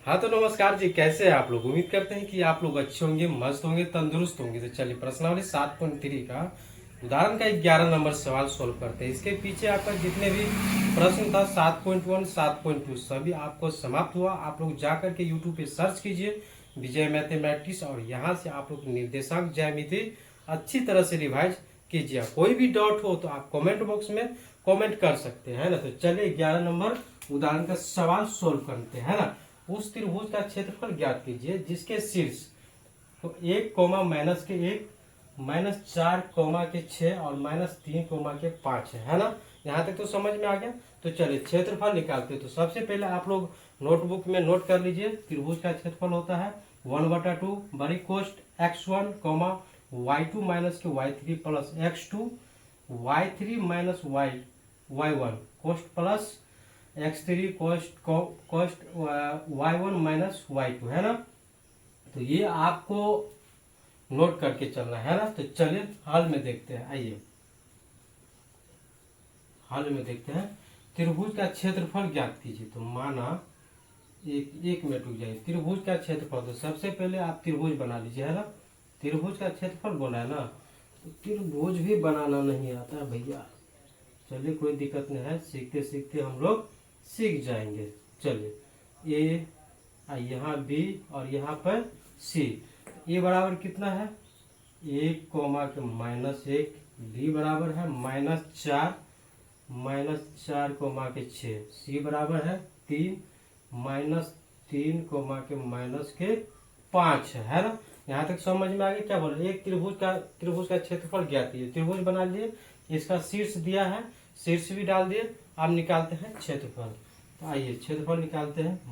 हाँ तो नमस्कार जी, कैसे हैं आप लोग। उम्मीद करते हैं कि आप लोग अच्छे होंगे, मस्त होंगे, तंदुरुस्त होंगे। तो चलिए प्रश्नावली 7.3 का उदाहरण का 11 नंबर सवाल सोल्व करते हैं। इसके पीछे आपका जितने भी प्रश्न था 7.1 7.2 सभी आपको समाप्त हुआ। आप लोग जा करके यूट्यूब पे सर्च कीजिए विजय मैथमेटिक्स और यहाँ से आप लोग निर्देशांक ज्यामिति अच्छी तरह से रिवाइज कीजिए। कोई भी डाउट हो तो आप कमेंट बॉक्स में कमेंट कर सकते हैं ना। तो चलिए 11 नंबर उदाहरण का सवाल सोल्व करते हैं ना। उस त्रिभुज का क्षेत्रफल ज्ञात कीजिए जिसके शीर्ष तो 1 कोमा माइनस के 1 -4 कोमा के 6 और -3 कोमा के 5 है ना। यहाँ तक तो समझ में आ गया। तो चलिए क्षेत्रफल निकालते हैं। तो सबसे पहले आप लोग नोटबुक में नोट कर लीजिए। त्रिभुज का क्षेत्रफल होता है 1/2 बड़ी कोष्ट x1 कोमा y2 माइनस के y3 plus x2 y3 minus y1 कोष्ट प्लस x3 कोष्ट y1 माइनस y2 है ना। तो ये आपको नोट करके चलना है ना। तो चलिए हल में देखते हैं। आइए हल में देखते हैं। त्रिभुज का क्षेत्रफल ज्ञात कीजिए। तो माना एक मिनट रुक जाइए। त्रिभुज का क्षेत्रफल तो सबसे पहले आप त्रिभुज बना लीजिए है ना। त्रिभुज का क्षेत्रफल बोला है ना। तो त्रिभुज भी बनाना नहीं आता है भैया। चलिए कोई दिक्कत नहीं है, सीखते सीखते हम लोग सीख जाएंगे। चलिए ए यहाँ बी और यहाँ पर सी। ए बराबर कितना है 1 कोमा के -1 बी बराबर है -4 कोमा के 6 सी बराबर है 3 -3 कोमा के -5 है ना। यहाँ तक समझ में आ गया। क्या बोला एक त्रिभुज का क्षेत्रफल ज्ञात कीजिए। त्रिभुज बना लिए, इसका शीर्ष दिया है, शीर्ष भी डाल दिए। अब निकालते हैं क्षेत्रफल। तो आइए क्षेत्रफल निकालते हैं।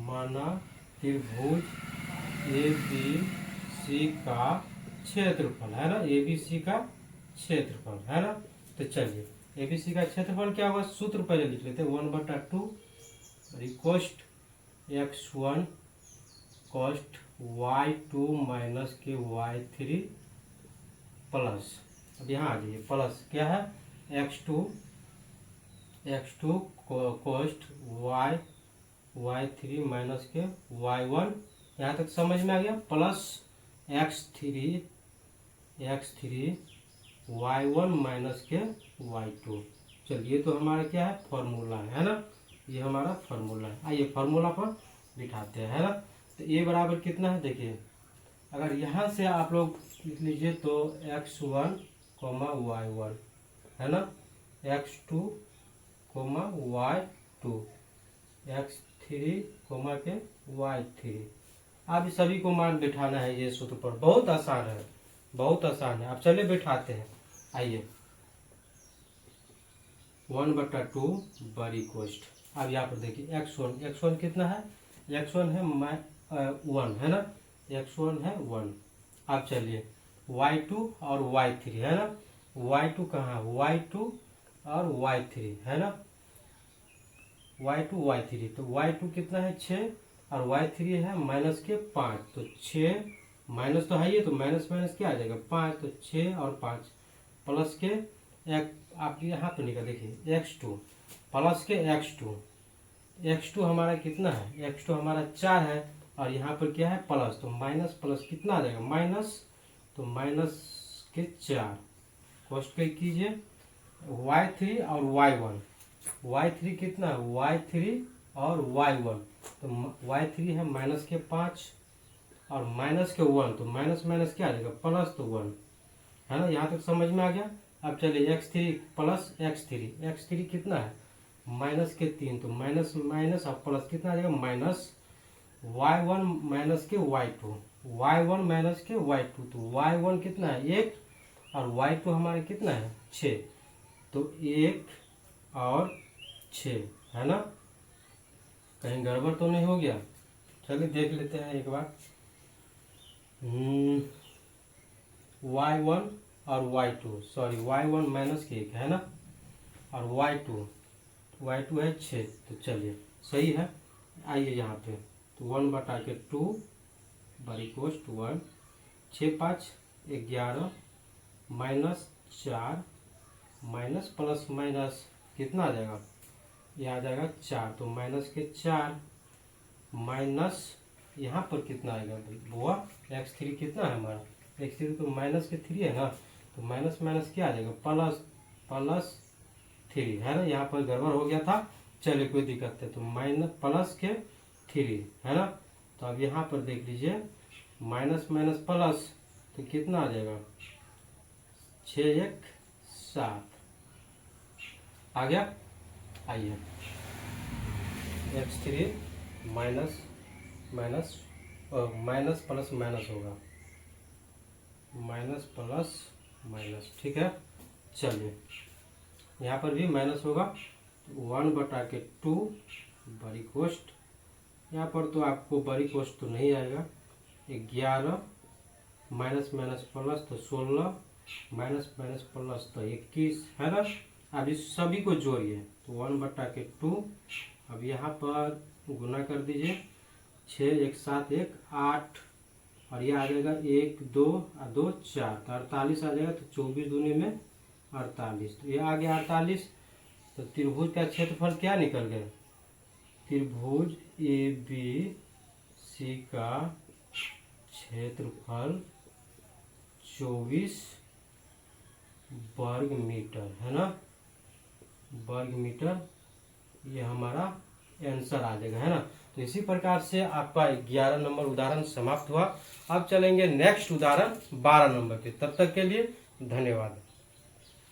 माना त्रिभुज ए बी सी का क्षेत्रफल है ना। ए बी सी का क्षेत्रफल है ना। तो चलिए ए बी सी का क्षेत्रफल क्या होगा, सूत्र पहले लिख लेते हैं। 1/2 कोष्ट x1 कोष्ट y2 माइनस के y3 प्लस, अब यहाँ आ जाइए प्लस क्या है x2 कोष्ट y3 माइनस के y1, यहाँ तक समझ में आ गया। प्लस x3 y1 माइनस के y2। चलिए तो हमारा क्या है फॉर्मूला है ना। ये हमारा फॉर्मूला है। आइए फॉर्मूला पर बिठाते हैं है ना। तो ये बराबर कितना है देखिए। अगर यहाँ से आप लोग लिख लीजिए तो x1 y1 है ना, x2 y2 x3 के y3। अब सभी को मान बिठाना है ये सूत्र पर। बहुत आसान है, बहुत आसान है। अब चलिए बिठाते हैं। आइए 1/2 बड़ी कोष्ट। अब यहाँ पर देखिए x1 कितना है, x1 है 1 है ना, x1 है 1। अब चलिए y2 और y3 है ना। y2 कहाँ है, y2 और y3 है ना, y2 y3। तो y2 कितना है 6 और y3 है -5। तो 6 माइनस तो है ये, तो माइनस माइनस क्या आ जाएगा 5। तो 6 और 5 प्लस के एक आप यहाँ पे निकल देखिए x2 प्लस के x2 हमारा कितना है, x2 हमारा 4 है और यहाँ पर क्या है प्लस। तो माइनस प्लस कितना आ जाएगा माइनस, तो माइनस के 4 कोष्ट पे कीजिए y3 और y3 कितना है y3 और y1। तो y3 है -5 और -1। तो माइनस माइनस क्या आ जाएगा प्लस, तो 1 है ना। यहाँ तक समझ में आ गया। अब चलिए x3 प्लस x3 कितना है -3। तो माइनस माइनस और प्लस कितना आ जाएगा माइनस y1 माइनस के y2। तो y1 कितना है 1 और y2 हमारे कितना है 6। तो 1 और 6 है ना। कहीं गड़बड़ तो नहीं हो गया। चलिए देख लेते हैं एक बार। y1 और y2 सॉरी y1 माइनस के 1 है ना, और y2 है 6। तो चलिए सही है। आइए यहाँ पे तो 1/2 बड़ी कोष्ट 1 6 5 11 -4 माइनस प्लस माइनस कितना आ जाएगा, ये आ जाएगा 4। तो माइनस के 4 माइनस यहाँ पर कितना आएगा भाई बुआ, x3 कितना है हमारा, x3 तो माइनस के 3 है ना, तो माइनस माइनस क्या आ जाएगा प्लस 3 है ना, यहाँ पर गड़बड़ हो गया था, चलिए कोई दिक्कत है, तो माइनस प्लस के 3 है ना। तो अब यहाँ पर देख लीजिए माइनस माइनस प्लस तो कितना आ जाएगा 6 1 7 आ गया। आइए x3 minus minus minus plus minus होगा, माइनस प्लस माइनस, ठीक है। चलिए यहाँ पर भी माइनस होगा, 1/2 बड़ी कोष्ट, यहाँ पर तो आपको बड़ी कोष्ट तो नहीं आएगा, 11 माइनस माइनस प्लस तो 16 माइनस माइनस प्लस तो 21 है ना। अब इस सभी को जोड़िए तो 1/2, अब यहाँ पर गुना कर दीजिए, 6 1 7 1 8 और ये आ जाएगा 1 2 और 2 4 तो 48 आ जाएगा, तो 24 दूनी में 48, तो ये आ गया 48। तो त्रिभुज का क्षेत्रफल क्या निकल गया, त्रिभुज ABC का क्षेत्रफल 24 वर्ग मीटर है ना, वर्ग मीटर, ये हमारा आंसर आ जाएगा है ना। तो इसी प्रकार से आपका 11 नंबर उदाहरण समाप्त हुआ। अब चलेंगे नेक्स्ट उदाहरण 12 नंबर पे, तब तक के लिए धन्यवाद।